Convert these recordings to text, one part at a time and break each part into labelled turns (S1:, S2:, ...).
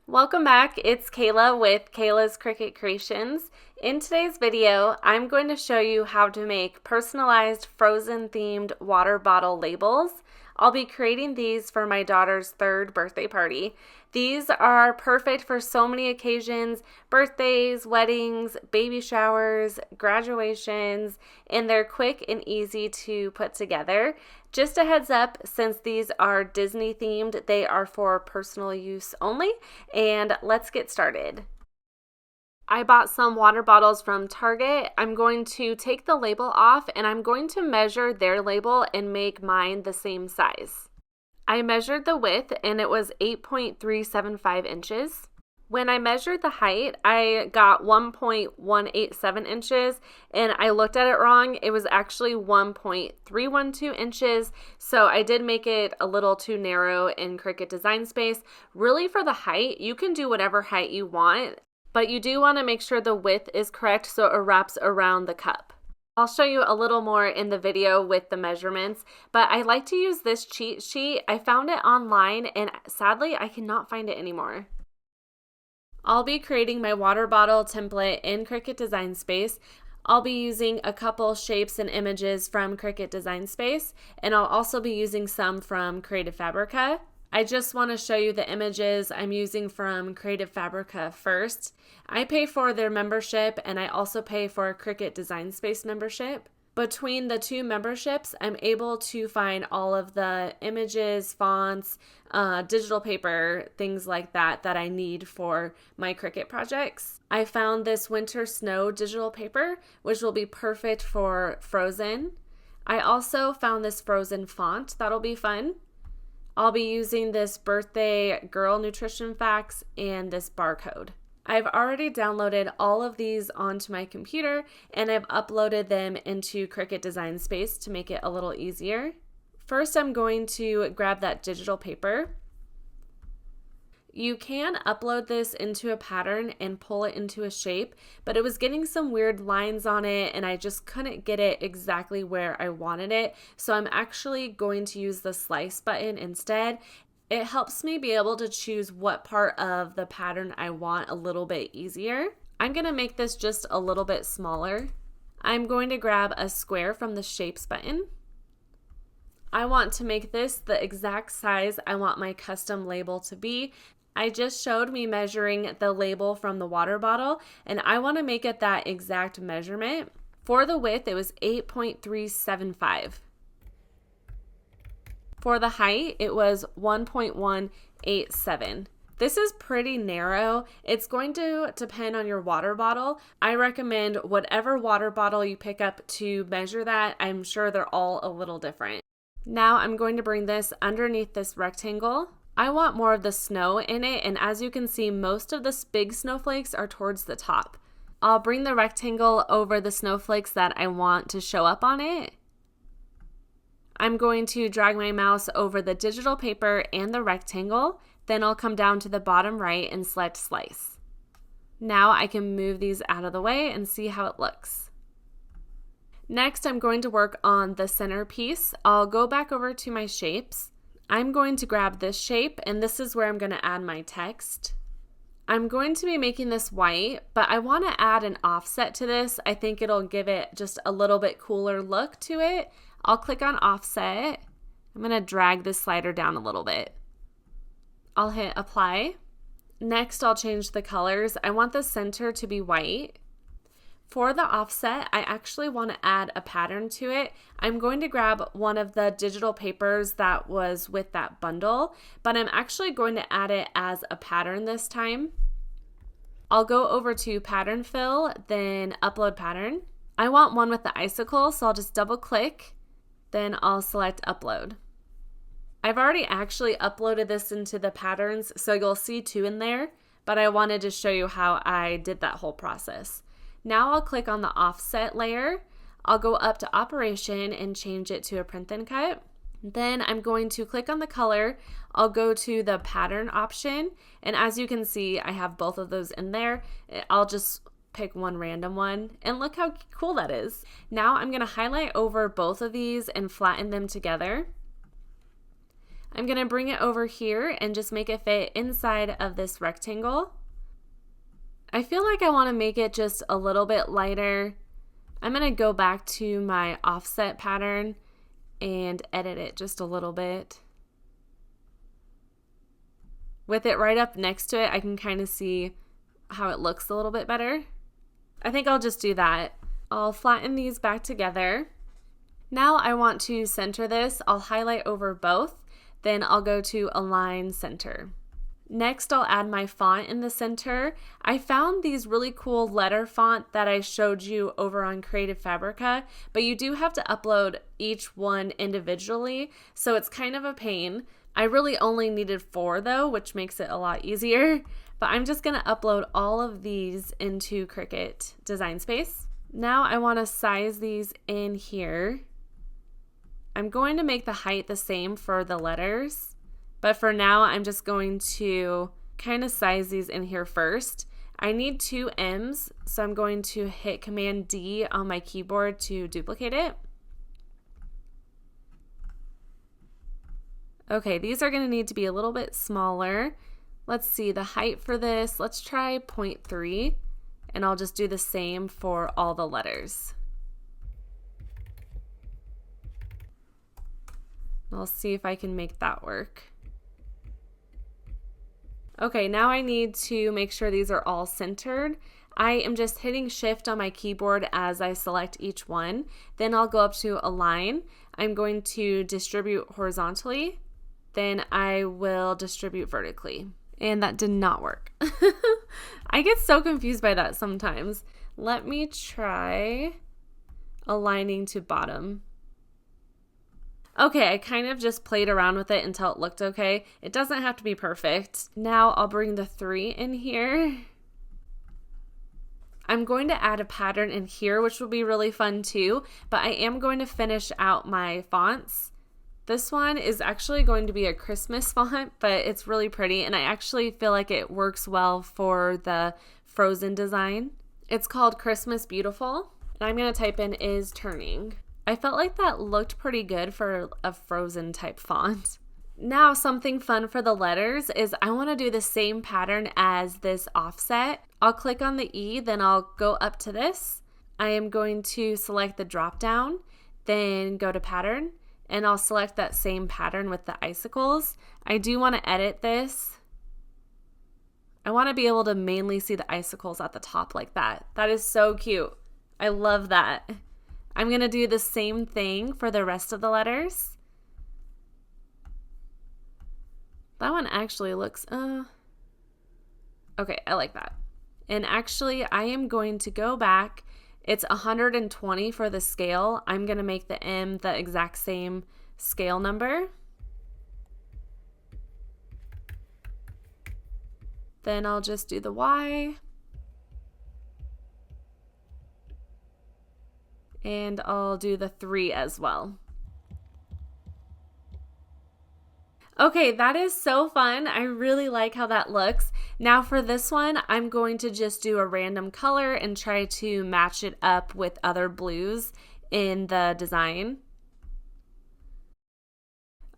S1: Welcome back, it's Kayla with Kayla's Cricut Creations. In today's video, I'm going to show you how to make personalized frozen themed water bottle labels. I'll be creating these for my daughter's 3rd birthday party. These are perfect for so many occasions: birthdays, weddings, baby showers, graduations, and they're quick and easy to put together. Just a heads up, since these are Disney themed, they are for personal use only, and let's get started. I bought some water bottles from Target. I'm going to take the label off and I'm going to measure their label and make mine the same size. I measured the width and it was 8.375 inches. When I measured the height, I got 1.187 inches and I looked at it wrong. It was actually 1.312 inches, so I did make it a little too narrow in Cricut Design Space. Really, for the height, you can do whatever height you want, but you do want to make sure the width is correct so it wraps around the cup. I'll show you a little more in the video with the measurements, but I like to use this cheat sheet. I found it online and sadly I cannot find it anymore. I'll be creating my water bottle template in Cricut Design Space. I'll be using a couple shapes and images from Cricut Design Space, and I'll also be using some from Creative Fabrica. I just want to show you the images I'm using from Creative Fabrica first. I pay for their membership and I also pay for a Cricut Design Space membership. Between the two memberships, I'm able to find all of the images, fonts, digital paper, things like that that I need for my Cricut projects. I found this winter snow digital paper, which will be perfect for Frozen. I also found this Frozen font that'll be fun. I'll be using this birthday girl nutrition facts and this barcode. I've already downloaded all of these onto my computer and I've uploaded them into Cricut Design Space to make it a little easier. First, I'm going to grab that digital paper. You can upload this into a pattern and pull it into a shape, but it was getting some weird lines on it and I just couldn't get it exactly where I wanted it. So I'm actually going to use the slice button instead. It helps me be able to choose what part of the pattern I want a little bit easier. I'm going to make this just a little bit smaller. I'm going to grab a square from the shapes button. I want to make this the exact size I want my custom label to be. I just showed me measuring the label from the water bottle and I want to make it that exact measurement. For the width, it was 8.375. For the height, it was 1.187. This is pretty narrow. It's going to depend on your water bottle. I recommend whatever water bottle you pick up to measure that. I'm sure they're all a little different. Now I'm going to bring this underneath this rectangle. I want more of the snow in it, and as you can see, most of the big snowflakes are towards the top. I'll bring the rectangle over the snowflakes that I want to show up on it. I'm going to drag my mouse over the digital paper and the rectangle, then I'll come down to the bottom right and select slice. Now I can move these out of the way and see how it looks. Next, I'm going to work on the center piece. I'll go back over to my shapes. I'm going to grab this shape and this is where I'm going to add my text. I'm going to be making this white, but I want to add an offset to this. I think it'll give it just a little bit cooler look to it. I'll click on offset. I'm going to drag this slider down a little bit. I'll hit apply. Next, I'll change the colors. I want the center to be white. For the offset, I actually want to add a pattern to it. I'm going to grab one of the digital papers that was with that bundle, but I'm actually going to add it as a pattern this time. I'll go over to pattern fill, then upload pattern. I want one with the icicle, so I'll just double click, then I'll select upload. I've already actually uploaded this into the patterns, so you'll see 2 in there, but I wanted to show you how I did that whole process. Now I'll click on the offset layer. I'll go up to operation and change it to a print and cut. Then I'm going to click on the color. I'll go to the pattern option. And as you can see, I have both of those in there. I'll just pick one random one and look how cool that is. Now I'm going to highlight over both of these and flatten them together. I'm going to bring it over here and just make it fit inside of this rectangle. I feel like I want to make it just a little bit lighter. I'm going to go back to my offset pattern and edit it just a little bit. With it right up next to it, I can kind of see how it looks a little bit better. I think I'll just do that. I'll flatten these back together. Now I want to center this. I'll highlight over both, then I'll go to Align Center. Next, I'll add my font in the center. I found these really cool letter font that I showed you over on Creative Fabrica, but you do have to upload each one individually, so it's kind of a pain. I really only needed 4 though, which makes it a lot easier, but I'm just gonna upload all of these into Cricut Design Space. Now I wanna size these in here. I'm going to make the height the same for the letters. But for now, I'm just going to kind of size these in here first. I need 2 M's, so I'm going to hit Command D on my keyboard to duplicate it. Okay, these are going to need to be a little bit smaller. Let's see, the height for this, let's try 0.3, and I'll just do the same for all the letters. I'll see if I can make that work. Okay, now I need to make sure these are all centered. I am just hitting Shift on my keyboard as I select each one. Then I'll go up to Align. I'm going to distribute horizontally. Then I will distribute vertically. And that did not work. I get so confused by that sometimes. Let me try aligning to bottom. Okay, I kind of just played around with it until it looked okay. It doesn't have to be perfect. Now I'll bring the 3 in here. I'm going to add a pattern in here, which will be really fun too, but I am going to finish out my fonts. This one is actually going to be a Christmas font, but it's really pretty, and I actually feel like it works well for the Frozen design. It's called Christmas Beautiful, and I'm going to type in is turning. I felt like that looked pretty good for a Frozen type font. Now something fun for the letters is I want to do the same pattern as this offset. I'll click on the E, then I'll go up to this. I am going to select the drop down, then go to pattern, and I'll select that same pattern with the icicles. I do want to edit this. I want to be able to mainly see the icicles at the top like that. That is so cute. I love that. I'm going to do the same thing for the rest of the letters. That one actually looks, okay, I like that. And actually, I am going to go back. It's 120 for the scale. I'm going to make the M the exact same scale number. Then I'll just do the Y. And I'll do the 3 as well. Okay, that is so fun. I really like how that looks. Now for this one, I'm going to just do a random color and try to match it up with other blues in the design.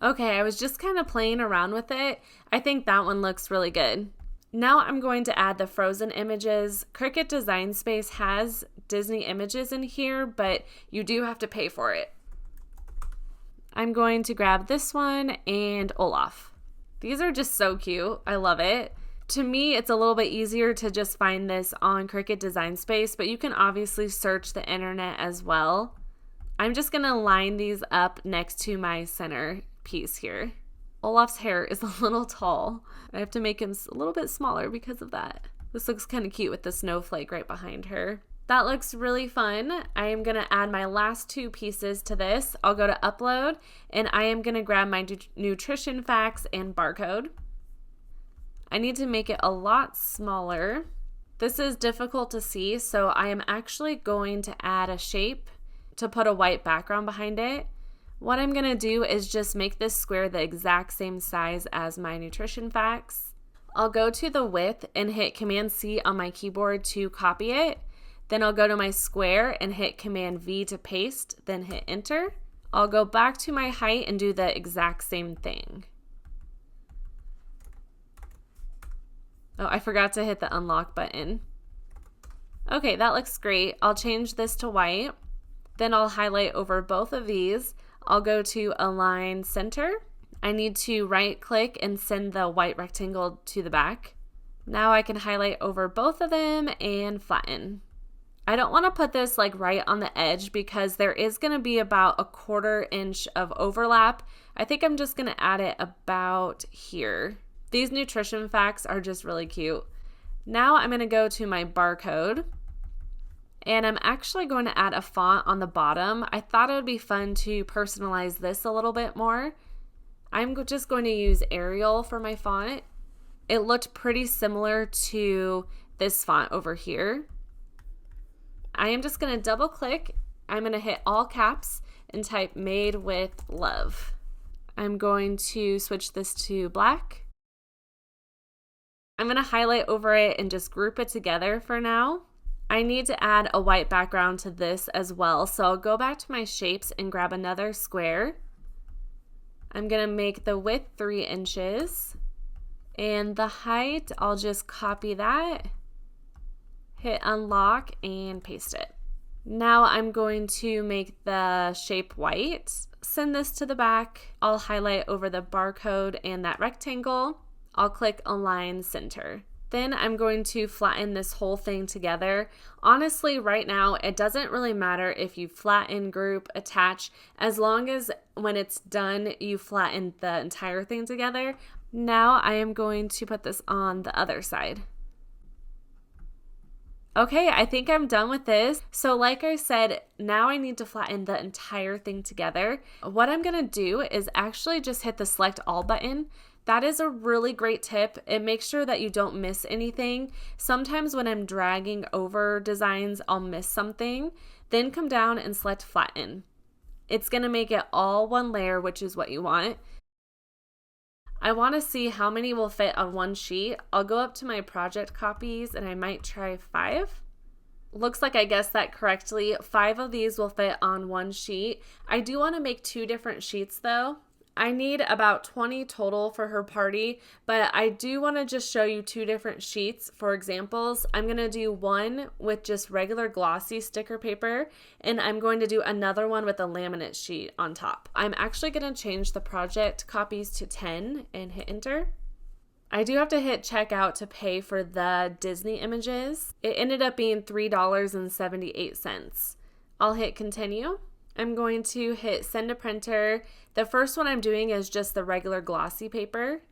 S1: Okay, I was just kind of playing around with it. I think that one looks really good. Now I'm going to add the Frozen images. Cricut Design Space has Disney images in here, but you do have to pay for it. I'm going to grab this one and Olaf. These are just so cute. I love it. To me, it's a little bit easier to just find this on Cricut Design Space, but you can obviously search the internet as well. I'm just going to line these up next to my center piece here. Olaf's hair is a little tall. I have to make him a little bit smaller because of that. This looks kind of cute with the snowflake right behind her. That looks really fun. I am going to add my last 2 pieces to this. I'll go to upload and I am going to grab my nutrition facts and barcode. I need to make it a lot smaller. This is difficult to see, so I am actually going to add a shape to put a white background behind it. What I'm going to do is just make this square the exact same size as my nutrition facts. I'll go to the width and hit Command C on my keyboard to copy it. Then I'll go to my square and hit Command V to paste, then hit enter. I'll go back to my height and do the exact same thing. Oh, I forgot to hit the unlock button. Okay, that looks great. I'll change this to white. Then I'll highlight over both of these. I'll go to Align Center. I need to right click and send the white rectangle to the back. Now I can highlight over both of them and flatten. I don't want to put this like right on the edge because there is going to be about 1/4 inch of overlap. I think I'm just going to add it about here. These nutrition facts are just really cute. Now I'm going to go to my barcode and I'm actually going to add a font on the bottom. I thought it would be fun to personalize this a little bit more. I'm just going to use Arial for my font. It looked pretty similar to this font over here. I am just going to double click. I'm going to hit all caps and type Made with Love. I'm going to switch this to black. I'm going to highlight over it and just group it together for now. I need to add a white background to this as well, so I'll go back to my shapes and grab another square. I'm going to make the width 3 inches and the height, I'll just copy that, hit unlock and paste it. Now I'm going to make the shape white, send this to the back. I'll highlight over the barcode and that rectangle. I'll click Align Center. Then I'm going to flatten this whole thing together. Honestly, right now, it doesn't really matter if you flatten, group, attach, as long as when it's done, you flatten the entire thing together. Now I am going to put this on the other side. Okay, I think I'm done with this. So like I said, now I need to flatten the entire thing together. What I'm gonna do is actually just hit the Select All button. That is a really great tip. It makes sure that you don't miss anything. Sometimes when I'm dragging over designs, I'll miss something. Then come down and select Flatten. It's gonna make it all one layer, which is what you want. I want to see how many will fit on one sheet. I'll go up to my project copies and I might try 5. Looks like I guessed that correctly. 5 of these will fit on one sheet. I do want to make 2 different sheets though. I need about 20 total for her party, but I do want to just show you 2 different sheets for examples. I'm going to do one with just regular glossy sticker paper, and I'm going to do another one with a laminate sheet on top. I'm actually going to change the project copies to 10 and hit enter. I do have to hit checkout to pay for the Disney images. It ended up being $3.78. I'll hit continue. I'm going to hit send to printer. The first one I'm doing is just the regular glossy paper.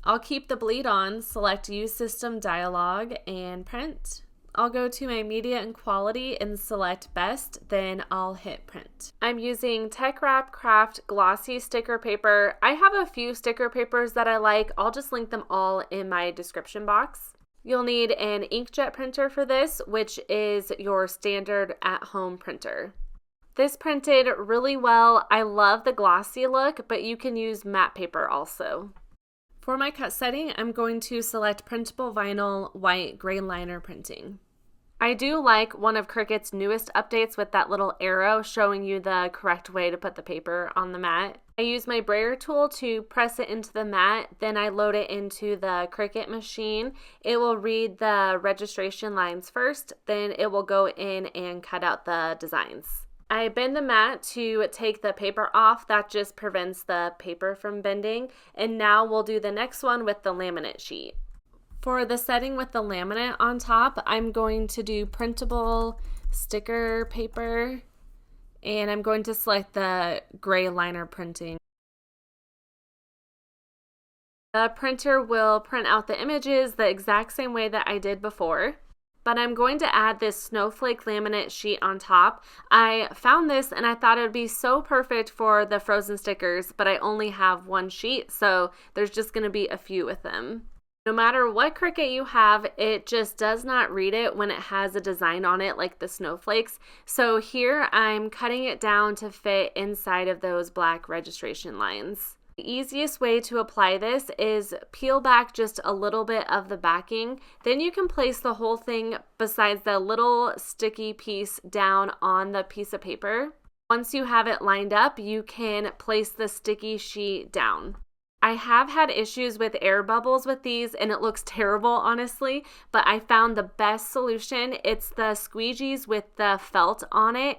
S1: I'll keep the bleed on, select use system dialog and print. I'll go to my media and quality and select best, then I'll hit print. I'm using Tech Wrap Craft glossy sticker paper. I have a few sticker papers that I like. I'll just link them all in my description box. You'll need an inkjet printer for this, which is your standard at-home printer. This printed really well. I love the glossy look, but you can use matte paper also. For my cut setting, I'm going to select printable vinyl white gray liner printing. I do like one of Cricut's newest updates with that little arrow showing you the correct way to put the paper on the mat. I use my brayer tool to press it into the mat, then I load it into the Cricut machine. It will read the registration lines first, then it will go in and cut out the designs. I bend the mat to take the paper off. That just prevents the paper from bending. And now we'll do the next one with the laminate sheet. For the setting with the laminate on top, I'm going to do printable sticker paper, and I'm going to select the gray liner printing. The printer will print out the images the exact same way that I did before. But I'm going to add this snowflake laminate sheet on top. I found this and I thought it would be so perfect for the frozen stickers, but I only have one sheet, so there's just going to be a few with them. No matter what Cricut you have, it just does not read it when it has a design on it like the snowflakes. So here I'm cutting it down to fit inside of those black registration lines. The easiest way to apply this is peel back just a little bit of the backing. Then you can place the whole thing besides the little sticky piece down on the piece of paper. Once you have it lined up, you can place the sticky sheet down. I have had issues with air bubbles with these and it looks terrible, honestly, but I found the best solution. It's the squeegees with the felt on it.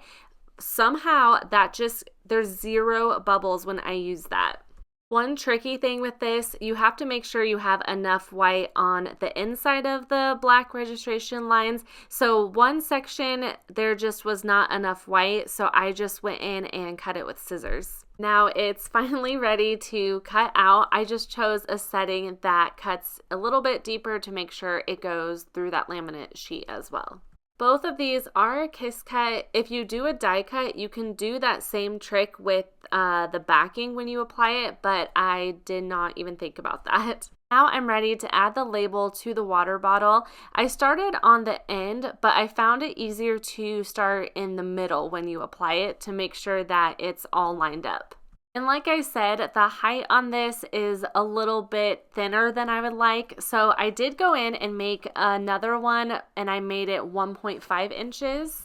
S1: Somehow there's zero bubbles when I use that. One tricky thing with this, you have to make sure you have enough white on the inside of the black registration lines. So one section, there just was not enough white, so I just went in and cut it with scissors. Now it's finally ready to cut out. I just chose a setting that cuts a little bit deeper to make sure it goes through that laminate sheet as well. Both of these are a kiss cut. If you do a die cut, you can do that same trick with the backing when you apply it, but I did not even think about that. Now I'm ready to add the label to the water bottle. I started on the end, but I found it easier to start in the middle when you apply it to make sure that it's all lined up. And like I said, the height on this is a little bit thinner than I would like. So I did go in and make another one and I made it 1.5 inches.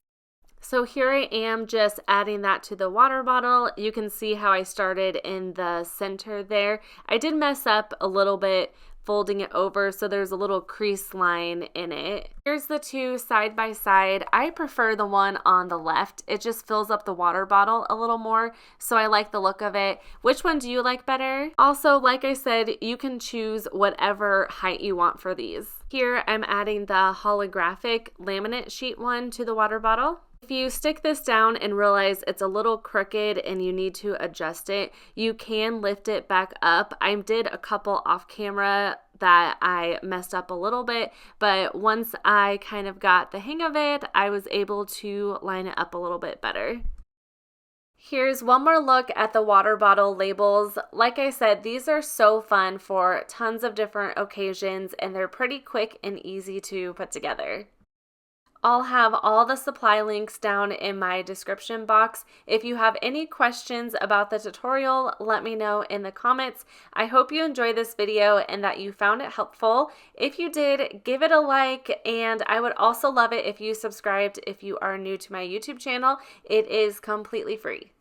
S1: So here I am just adding that to the water bottle. You can see how I started in the center there. I did mess up a little bit folding it over, so there's a little crease line in it. Here's the two side by side. I prefer the one on the left. It just fills up the water bottle a little more, so I like the look of it. Which one do you like better? Also, like I said, you can choose whatever height you want for these. Here I'm adding the holographic laminate sheet one to the water bottle. If you stick this down and realize it's a little crooked and you need to adjust it, you can lift it back up. I did a couple off camera that I messed up a little bit, but once I kind of got the hang of it, I was able to line it up a little bit better. Here's one more look at the water bottle labels. Like I said, these are so fun for tons of different occasions and they're pretty quick and easy to put together. I'll have all the supply links down in my description box. If you have any questions about the tutorial, let me know in the comments. I hope you enjoyed this video and that you found it helpful. If you did, give it a like, and I would also love it if you subscribed if you are new to my YouTube channel. It is completely free.